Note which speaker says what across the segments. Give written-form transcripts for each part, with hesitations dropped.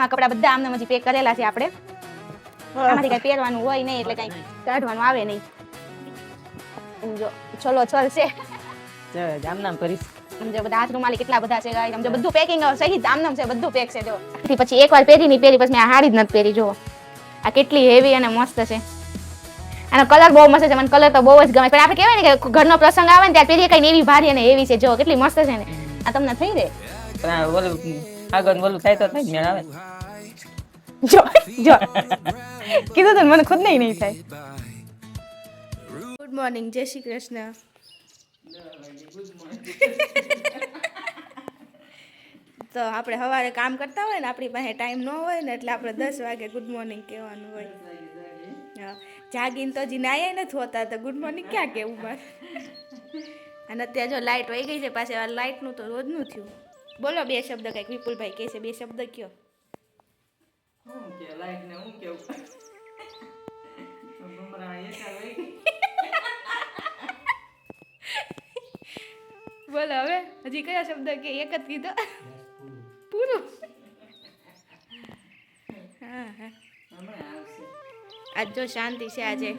Speaker 1: કપડા બધા આમને હજી પેક કરેલા છે આપણે. આમાંથી કઈ પહેરવાનું હોય નહીં એટલે કઈ કાઢવાનું આવે નહીં. સમજો ચલો ચાલશે.
Speaker 2: જામનામ કરીશ.
Speaker 1: સમજો બધા હાથ રૂમાલી કેટલા બધા છે ગાઈસ. સમજો બધું પેકિંગ સહિત આમનામ છે, બધું પેક છે જો. પછી એકવાર પહેરી નહીં પહેરી પછી મેં આ હાડી જ નથી પહેરી જો. આ કેટલી હેવી અને મસ્ત છે. આનો કલર બહુ મસ્ત છે, મને કલર તો બહુ જ ગમે. પણ આપણે કહેવાય ને કે ઘરનો પ્રસંગ આવે ને ત્યારે પહેરીએ કઈ એવી ભારી અને હેવી છે જો, કેટલી મસ્ત છે ને. આ તમને થઈ રહે
Speaker 2: પણ ઓલું આગળ ઓલું થાય તો થાય મેળ આવે.
Speaker 1: જો જો કીધું તો મને ખુદ નહીં થાય. ગુડ મોર્નિંગ, જય શ્રી કૃષ્ણ. તો આપણે સવારે કામ કરતા હોય ને આપણી પાસે ટાઈમ ન હોય ને એટલે આપણે 10 વાગે ગુડ મોર્નિંગ કહેવાનું હોય. હા, જાગીને તો હજી નાયા નથી હોતા તો ગુડ મોર્નિંગ ક્યાં કહેવું મારે. અને અત્યારે જો લાઇટ વહી ગઈ છે પાછી. આ લાઇટનું તો રોજનું થયું. બોલો બે શબ્દ કંઈક. વિપુલભાઈ કહે છે બે શબ્દ કયો. બોલો હવે હજી કયા શબ્દ કે એક જ કીધો પૂરું. હા હા આજ જો શાંતિ છે આજે.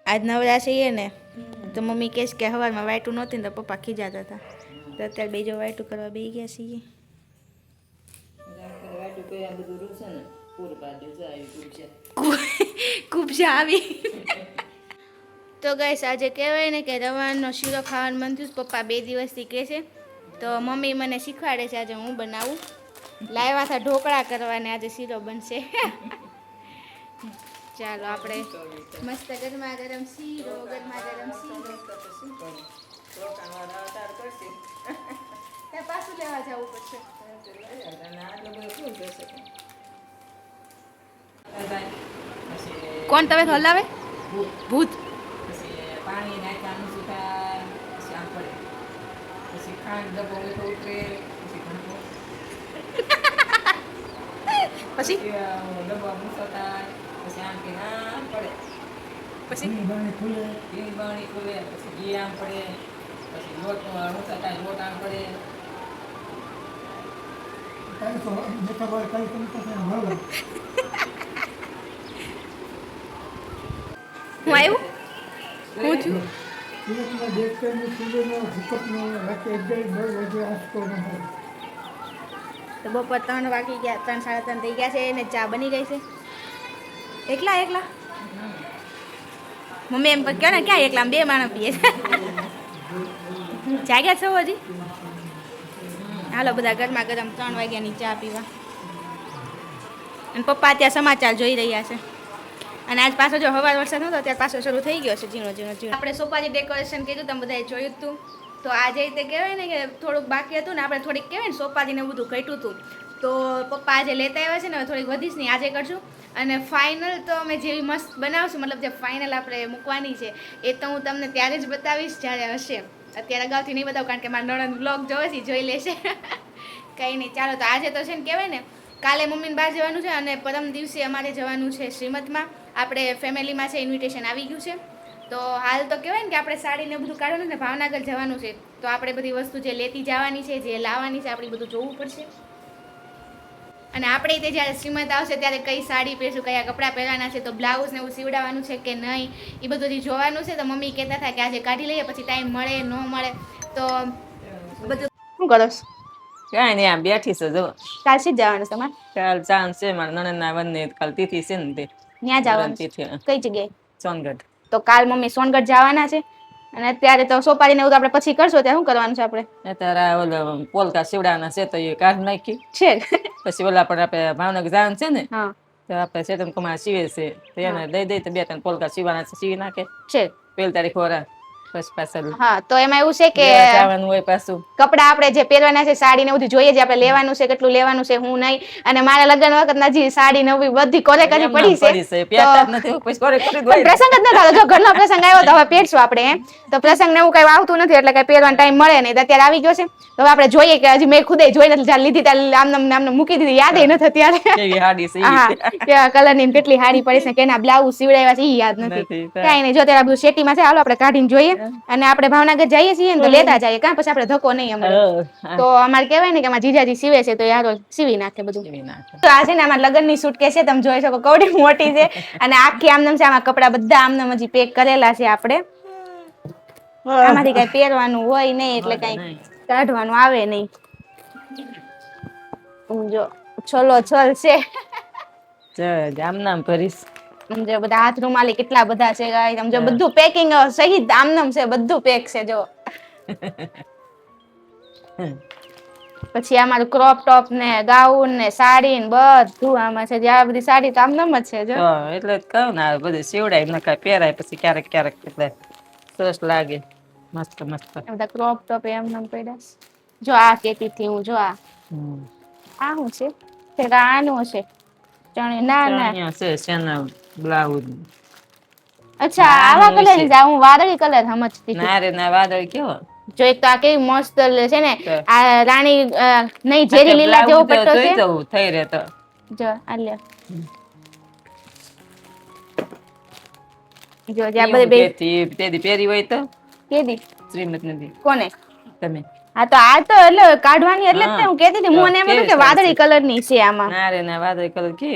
Speaker 1: આજ નવરા છીએ ને તો મમ્મી કહે કે સવારમાં વાઈટું નહોતી ને તો પપ્પા ખીજાતા હતા. તો અત્યારે બીજો વાઈટું કરવા બેસી ગયા છીએ. કુબજા આવી. તો ગાઈસ આજે કહેવાય ને કે રવાનો શીરો ખાવાનું મન થયું. પપ્પા 2 દિવસથી કહે છે તો મમ્મી મને શીખવાડે છે આજે હું બનાવું. લાવ્યા હતા ઢોકળા કરવાને આજે શીરો બનશે. ચાલો આપણે મસ્ત ગરમા ગરમ શીરો. ત્યાં પાછું લેવા જવું પડશે. કોણ તમે હલાવે? ભૂત.
Speaker 2: પાણી નાખવાનું સુધા પછી આમ પડે પછી ખાંડ ડબ્બો મીઠો ઉતરે
Speaker 1: પછી
Speaker 2: ડબ્બો મૂકો થાય પછી આમ કે આમ પડે
Speaker 1: પછી
Speaker 2: બાણી ખુલે પછી ઘી આમ પડે પછી લોટ મૂકો થાય લોટ આમ પડે.
Speaker 1: હું આવ્યું હું છું. તો બપોર 3 વાગી ગયા, 3 સાડા 3 થઈ ગયા છે ને ચા બની ગઈ છે. એકલા મમ્મી એમ કહે ને ક્યાં એકલા? 2 માણસ પીએ છે. જાગ્યા છો હજી? હાલો બધા ગરમા ગરમ 3 વાગ્યાની ચા પીવા. અને પપ્પા ત્યાં સમાચાર જોઈ રહ્યા છે. અને આજ પાછો જો હવાર વરસાદ નહોતો ત્યારે પાછો શરૂ થઈ ગયો છે ઝીણો. આપણે સોપાજી ડેકોરેશન કર્યું તમે બધાએ જોયું હતું. તો આજે રીતે કહેવાય ને કે થોડુંક બાકી હતું ને આપણે થોડીક કહેવાય ને સોપાજીને બધું ઘટ્યું હતું. તો પપ્પા આજે લેતા આવ્યા છે ને થોડીક વધીશ નહીં આજે કરશું. અને ફાઇનલ તો અમે જેવી મસ્ત બનાવશું મતલબ જે ફાઇનલ આપણે મૂકવાની છે એ તો હું તમને ત્યારે જ બતાવીશ જ્યારે હશે. અત્યારે અગાઉથી નહીં બતાવું કારણ કે મારા નણંદ બ્લોગ જોવે છે જોઈ લેશે. કંઈ નહીં ચાલો. તો આજે તો છે ને કહેવાય ને કાલે મમ્મીને બહાર જવાનું છે અને પરમ દિવસે અમારે જવાનું છે શ્રીમતમાં. આપણે ફેમિલીમાં છે ઇન્વિટેશન આવી ગયું છે. તો હાલ તો કહેવાય ને કે આપણે સાડીને બધું કાઢવાનું ને ભાવનગર જવાનું છે. તો આપણે બધી વસ્તુ જે લેતી જવાની છે જે લાવવાની છે આપણે બધું જોવું પડશે. અને આપણે તે જ્યારે શ્રીમત આવશે ત્યારે કઈ સાડી પહેરશું, કયા કપડાં પહેરવાના છે, તો બ્લાઉઝ ને એવું સીવડાવવાનું છે કે નહીં એ બધું જોવાનું છે. તો મમ્મી કહેતા હતા કે આજે કાઢી લઈએ પછી ટાઈમ મળે ન મળે તો બધું. શું કરો છો?
Speaker 2: કાંઈ નહીં આમ બેઠી છે જો.
Speaker 1: કાલ શી જવાનું છે તમારે?
Speaker 2: કાલ ચાન્સ છે મારા નણંદના વનને કાલ તિથિ છે ને તે
Speaker 1: ત્યાં જવાનું છે.
Speaker 2: તિથિ
Speaker 1: કઈ જગ્યાએ?
Speaker 2: સોનગઢ.
Speaker 1: તો કાલ મમ્મી સોનગઢ જવાના છે. અને અત્યારે તો સોપારીને એવું તો આપણે પછી કરશું. ત્યારે શું કરવાનું છે આપણે?
Speaker 2: અત્યારે ઓલો પોલકા સીવડાવવાના છે તો એ કાઢ નાખી
Speaker 1: છે
Speaker 2: પછી ઓલા પણ આપણે ભાવનગર જવાનું છે ને
Speaker 1: હા
Speaker 2: તો આપણે ચેતન કુમાર સીવે છે તો એને દઈ તો 2-3 પોલકા સીવવાના છે સીવી નાખે
Speaker 1: છે
Speaker 2: 1 તારીખ હોરા પછી પાછળ
Speaker 1: હા. તો એમાં એવું છે કે
Speaker 2: જવાનું હોય પાછું
Speaker 1: કપડા આપણે જે પહેરવાના છે સાડી ને બધું જોઈએ છે આપણે લેવાનું છે કેટલું લેવાનું છે હું નહીં. અને મારા લગ્ન વખત હજી સાડી નવી બધી કોરેક હજી પડી છે. પ્રસંગ જ નથી થતો. જો ઘરનો પ્રસંગ આવ્યો તો હવે પહેરશું આપણે એમ. તો પ્રસંગ ને એવું કઈ આવતું નથી એટલે કઈ પહેરવાનો ટાઈમ મળે નહીં. અત્યારે આવી ગયો છે તો હવે આપણે જોઈએ કે હજી મેં ખુદે જોઈ નથી. જ્યારે લીધી ત્યારે આમને મૂકી દીધી યાદ નથી અત્યારે.
Speaker 2: કેવી હાડી છે
Speaker 1: હા કેવા કલર ની કેટલી હાડી પડી છે કેના બ્લાઉઝ સીવડાવ્યા છે એ યાદ નથી. કઈ નહીં જો ત્યારે બધું શેટીમાં છે હાલો આપણે કાઢીને જોઈએ. અને આપણે ભાવનગર જઈએ છીએ ને તો લેતા જઈએ કાં પછી આપણે ધક્કો નહીં અમારે તો અમારે કહેવાય ને કે અમારા જીજાજી સીવે છે તો યાર સીવી નાખે બધું. તો આ છે ને અમારા લગ્નની સુટકેસ છે, તમે જોઈ શકો કવડી મોટી છે અને આખી આમનામ છે. આમાં કપડા બધા આમનામ હજી પેક કરેલા છે આપણે. આમાંથી કઈ પહેરવાનું હોય નહીં એટલે કઈ કાઢવાનું આવે નહીં. જો છોલો છોલ છે
Speaker 2: આમનામ ભરીશ.
Speaker 1: સમજો બધા હાથ રૂમાલી કેટલા બધા છે ગાઈસ. સમજો બધું પેકિંગ સહિત આમનામ છે, બધું પેક છે જો. પછી અમારું ક્રોપ ટોપ ને ગાઉન ને સાડી ને બધું આમાં છે. જે આ બધી સાડી તો આમનામ જ છે જો.
Speaker 2: એટલે જ કહું ને આ બધું સીવડાય નકા પહેરાય પછી ક્યારેક ક્યારેક એટલે સરસ લાગે. મસ્ત મસ્ત
Speaker 1: બધા ક્રોપ ટોપ એમનામ પડ્યા જો. આ કેતી હતી હું જો આ શું છે તે આનું છે ચણી. ના ના
Speaker 2: છે સેના બ્લાઉઝ.
Speaker 1: અચ્છા આવા કલર ની હું વાદળી કલર સમજતી.
Speaker 2: ના રે ના વાદળ કેવો
Speaker 1: જો એક તો આ કેવી મસ્ત છે ને આ રાણી નહીં ઝેરી લીલા જેવો પટ્ટો છે
Speaker 2: થઈ રહે તો
Speaker 1: જો આ લે જો જે આ બધી બે
Speaker 2: તેદી પહેરી હોય તો
Speaker 1: કેદી
Speaker 2: શ્રીમત નથી
Speaker 1: કોને
Speaker 2: તમે.
Speaker 1: હા તો આ તો એટલે કાઢવાની એટલે જ હું કહેતી હતી. હું એમ હતું કે વાદળી કલર ની છે આમાં.
Speaker 2: ના રે ના વાદળી કલર કે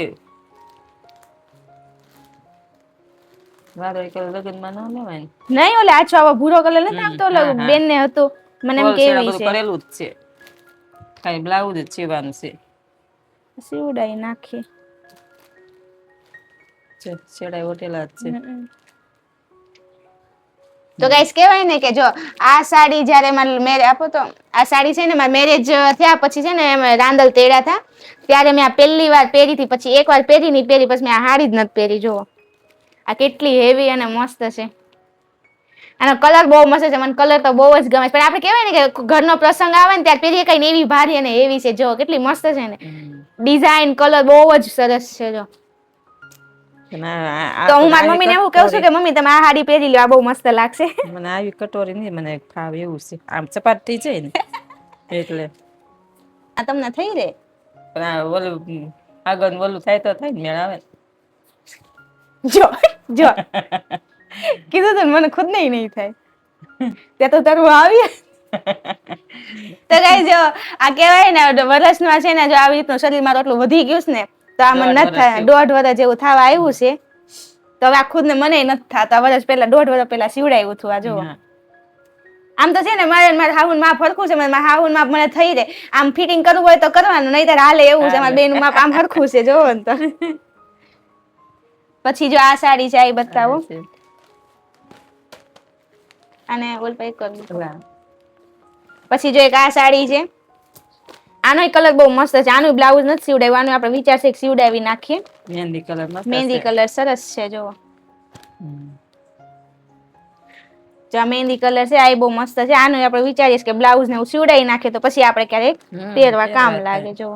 Speaker 2: વાદળી કલર લગનમાં ન લેવાય
Speaker 1: નહીં. ઓલે આછો આવો ભૂરો કલર નથી આવતો ઓલો બેન ને હતો મને એમ કેવી છે
Speaker 2: કરેલું જ છે ખાલી બ્લાઉઝ જ સીવાનું છે.
Speaker 1: સીવડાઈ નાખી
Speaker 2: શેડાઈ ઓટેલા જ છે.
Speaker 1: તો ગાઈસ કહેવાય ને કે જો આ સાડી જ્યારે મેરે આપો તો આ સાડી છે ને મારા મેરેજ થયા પછી છે ને રાંદલ તેડા થા ત્યારે મેં આ પહેલી વાર પહેરી હતી. પછી એક વાર પહેરી નહીં પહેરી પછી મેં આ હાડી જ નથી પહેરી. જુઓ આ કેટલી હેવી અને મસ્ત છે. આનો કલર બહુ મસ્ત છે. મને કલર તો બહુ જ ગમે છે. પણ આપણે કહેવાય ને કે ઘરનો પ્રસંગ આવે ને ત્યારે પહેરીએ કઈ એવી ભારી અને એવી છે. જો કેટલી મસ્ત છે ને ડિઝાઇન કલર બહુ જ સરસ છે. જો તો હું મારી મમ્મીને એવું કહું છું કે મમ્મી તમે આ સાડી પહેરી લો આ બહુ મસ્ત લાગશે.
Speaker 2: મને આવી કટોરી નહીં મને ફાવે એવું છે. આમ ચપાટી છે ને એટલે
Speaker 1: આ તમને થઈ રે
Speaker 2: પણ આ ઓલું આગળ ઓલું થાય તો થાય ને મેળ આવે.
Speaker 1: જો જો કીધું તો મને ખુદ નહીં થાય ત્યાં તો તારું આવી. તો ગાઈસ જો આ કહેવાય ને વર્ષમાં છે ને જો આવી રીતનું શરીર મારું એટલું વધી ગયું છે ને તો આ મને નથી થાય. 1.5 વર્ષ જેવું થવા આવ્યું છે તો હવે આ ખુદ ને મને નથી થતા. વર્ષ પહેલા 1.5 વર્ષ પહેલા સીવડાવ્યું હતું. આ જો આમ તો છે ને મારે હાહુન માપ ફરખું છે. મારે હાહુન માપ મને થઈ રહે. આમ ફિટિંગ કરવું હોય તો કરવાનું નહીં તો હાલે એવું છે. મારા બેનું માપ આમ ફરખું છે જોવો ને તો. પછી જો આ સાડી છે આ બતાવો અને ઓલ પે કર દો. પછી જો એક આ સાડી છે આનો કલર બહુ મસ્ત છે. આનું બ્લાઉઝ નથી સીવડાવવાનું આપણે વિચાર છે કે સીવડાવી નાખીએ.
Speaker 2: મહેંદી કલર મસ્ત
Speaker 1: મહેંદી કલર સરસ છે જો. જો મહેંદી કલર છે આ બહુ મસ્ત છે. આનું આપણે વિચારીએ કે બ્લાઉઝ ને સીવડાવી નાખીએ તો પછી આપણે ક્યારેક પહેરવા કામ લાગે. જો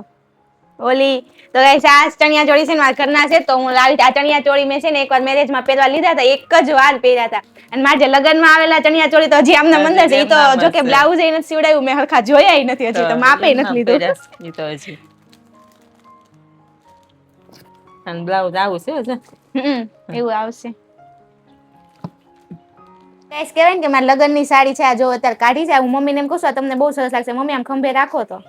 Speaker 1: ઓલી તો ગાઈસ આ ચણિયા ચોળી છે ને મારા ઘરના છે તો હું લાવી આ ચણિયા ચોળી મેં છે ને એકવાર મેરેજમાં પહેરવા લીધા હતા. એક જ વાર પહેર્યા હતા અને મારે જે લગ્નમાં આવેલા ચણિયા ચોળી તો હજી આમના મંદર છે. એ તો જો કે બ્લાઉઝ એ નથી સીવડાવ્યું મેં હરખા જોયા નથી હજી તો માપે નથી લીધું.
Speaker 2: એ તો હજી અને બ્લાઉઝ આવું છે
Speaker 1: એવું આવશે. ગાઈસ કહેવાય ને કે મારા લગ્નની સાડી છે આ જો અત્યારે કાઢી છે. હું મમ્મીને એમ કહું છું તમને બહુ સરસ લાગશે મમ્મી આમ ખંભે રાખો તો.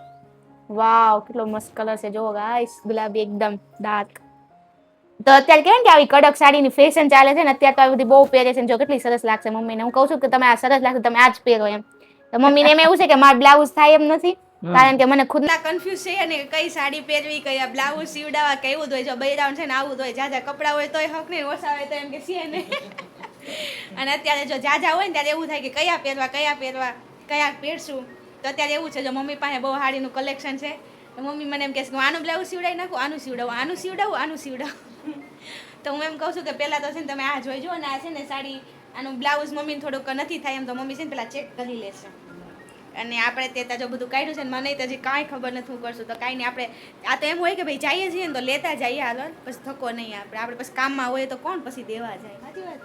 Speaker 1: વાવ કેટલો મસ્ત કલર છે જો ગાઈસ ગુલાબી એકદમ ડાર્ક. તો અત્યારે કહેવાય કે આવી કડક સાડીની ફેશન ચાલે છે ને અત્યારે તો આ બધી બહુ પહેરે છે. જો કેટલી સરસ લાગશે મમ્મીને હું કહું છું કે તમે આ સરસ લાગશે તમે આ જ પહેરો એમ. તો મમ્મીને એમ એવું છે કે મારું બ્લાઉઝ થાય એમ નથી કારણ કે મને ખુદના કન્ફ્યુઝ છે ને કઈ સાડી પહેરવી કઈ બ્લાઉઝ સીવડાવવા કેવું હોય. જો બૈરાઉન છે ને આવું હોય જાજા કપડા હોય તોય હક નહીં ઓછા હોય તો એમ કે છે ને. અને અત્યારે જો જાજા હોય ને ત્યારે એવું થાય કે કયા પહેરશું. તો અત્યારે એવું છે જો મમ્મી પાસે બહુ સાડીનું કલેક્શન છે તો મમ્મી મને એમ કહે છે કે આનું બ્લાઉઝ સીવડાવી નાખું આનું સીવડાવું. તો હું એમ કહું છું કે પહેલાં તો છે ને તમે આ જોઈજો અને આ છે ને સાડી આનું બ્લાઉઝ મમ્મીને થોડુંક નથી થાય એમ તો મમ્મી છે ને પહેલાં ચેક કરી લેશે. અને આપણે તે જો બધું કાઢ્યું છે ને મને તો હજી કાંઈ ખબર નથી હું કરશું. તો કાંઈ નહીં આપણે આ તો એમ હોય કે ભાઈ જઈએ છીએ ને તો લેતા જઈએ હાલો પછી થકો નહીં આપણે પછી કામમાં હોય તો કોણ પછી દેવા જાય. સાચી વાત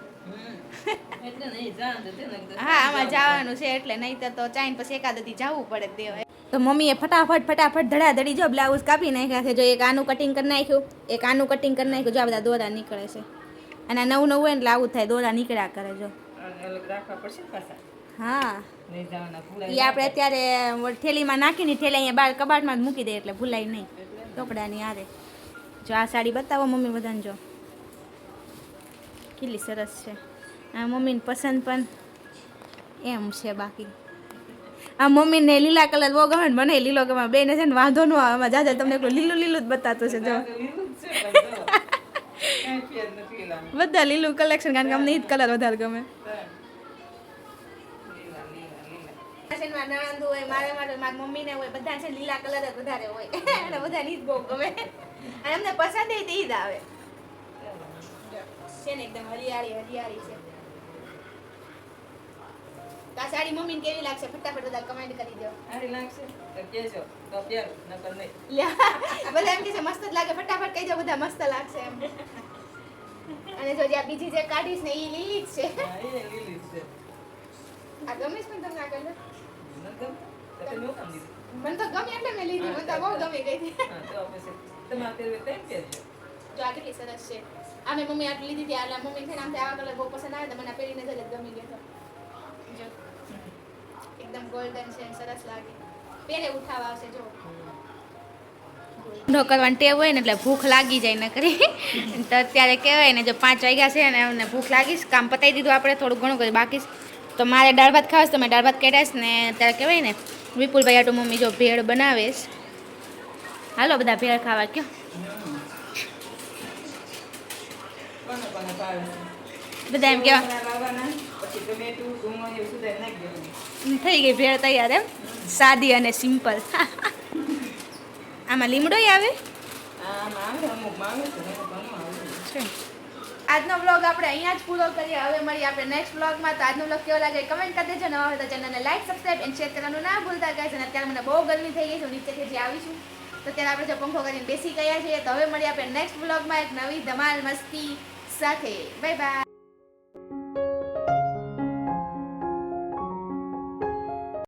Speaker 1: હા આમાં જવાનું છે એટલે નહીં તો ચાઈને પછી એકાદથી જવું પડે દેવા. તો મમ્મીએ ફટાફટ ધડાધડી જો બ્લાઉઝ કાપી નાખ્યા છે. જો એક આનું કટિંગ કરી નાખ્યું એક આનું કટિંગ કરી નાખ્યું. જો આ બધા દોરા નીકળે છે અને નવું હોય ને એટલે આવું થાય દોરા નીકળ્યા કરે. જો
Speaker 2: અલગ રાખવા પડશે ને પાછા
Speaker 1: હા
Speaker 2: લઈ જવાના પૂરા
Speaker 1: એ આપણે અત્યારે થેલીમાં નાખીને થેલી અહીંયા બહાર કબાટમાં જ મૂકી દે એટલે ભૂલાય નહીં કપડાની આરે જો આ સાડી બતાવો મમ્મી બધાને જો કેટલી સરસ છે આ મમ્મીને પસંદ પણ એમ છે બાકી આ મમ્મીને લીલા કલર બહુ ગમે ને મને લીલો ગમે બેને છે ને વાંધો ન આવે આમાં જાજા તમને લીલું લીલું જ બતાતું છે જો
Speaker 2: લીલું જ છે પણ જો. કાંઈ ફેર નથી એલામાં.
Speaker 1: બધા લીલું કલેક્શન કારણ કે અમને ઈ જ કલર વધારે ગમે
Speaker 2: લીલા લીલા લીલા
Speaker 1: માં નણંદ હોય મારે મારી મમ્મીને હોય બધા છે લીલા કલર જ વધારે હોય અને બધા ઈ જ બહુ ગમે અને અમને પસંદ ય તે ઈ જ આવે છે ને એકદમ હરિયાળી હરિયાળી છે તો આ સાડી મમ્મીને કેવી લાગશે ફટાફટ બધા કમેન્ટ કરી દો
Speaker 2: સારી લાગશે તો કહેજો તો પહેરું નકર નહીં
Speaker 1: બધા એમ કે છે મસ્ત જ લાગે ફટાફટ કહી દો બધા મસ્ત લાગશે એમ અને જો જે આ બીજી જે કાઢીશ ને ઈ લીલી જ છે
Speaker 2: હા એ લીલી જ છે
Speaker 1: આ ગમે છે પણ તમને આ કલર
Speaker 2: નકર તો તમે હું કામ લીધું
Speaker 1: મને તો ગમે એટલે મેં લીધી મને તો બહુ ગમી ગઈ હતી
Speaker 2: હા તો પછી તમારે પહેરવું હોય તો એમ પહેરજો
Speaker 1: જો આ કેટલી સરસ છે આ મેં મમ્મી આટલી લીધી હતી એટલે મમ્મી છે ને આમ આવા કલર બહુ પસંદ આવે તો મને આ પહેરીને જ ગમી ગયો હતો જો એકદમ ગોલ્ડન છે અને સરસ લાગે પહેરે ઉઠાવા આવશે જો નો કરવાની ટેવ હોય ને એટલે ભૂખ લાગી જાય ન કરી તો અત્યારે કહેવાય ને જો 5 વાગ્યા છે ને અમને ભૂખ લાગીશ કામ પતાવી દીધું આપણે થોડું ઘણું કરી બાકી તો મારે દાળ ભાત ખાવા તો મેં દાળ ભાત કાઢ્યા ને ત્યારે કહેવાય ને વિપુલભાઈ આટું મમ્મી જો ભેળ બનાવેશ હાલો બધા ભેળ ખાવા કયો
Speaker 2: કોને કોને ભાવે છે
Speaker 1: બધા એમ કેવા
Speaker 2: સેવના લાવવાના પછી ટમેટું ડુંગળી એવું સુધારી નાખી દેવાનું
Speaker 1: થઈ ગઈ ભેળ તૈયાર એમ સાદી અને સિમ્પલ આમાં લીમડોય આવે
Speaker 2: આમાં આવે અમુક આવે છે મને ઘણું આવે છે
Speaker 1: આજનો વ્લોગ આપણે અહીંયા જ પૂરો કરીએ હવે મળીએ આપણે નેક્સ્ટ વ્લોગમાં તો આજનો વ્લોગ કેવો લાગે કમેન્ટ કરી દેજો નવા હોય તો ચેનલને લાઈક સબસ્ક્રાઈબ એન્ડ શેર કરવાનું ના ભૂલતા ગાઈસ અને અત્યારે મને બહુ ગરમી થઈ ગઈ છે હું નીચેથી જે આવીશું તો ત્યારે આપણે જો પંખો કરીને બેસી ગયા છીએ તો હવે મળીએ આપણે નેક્સ્ટ વ્લોગમાં એક નવી ધમાલ મસ્તી સાથે બાય બાય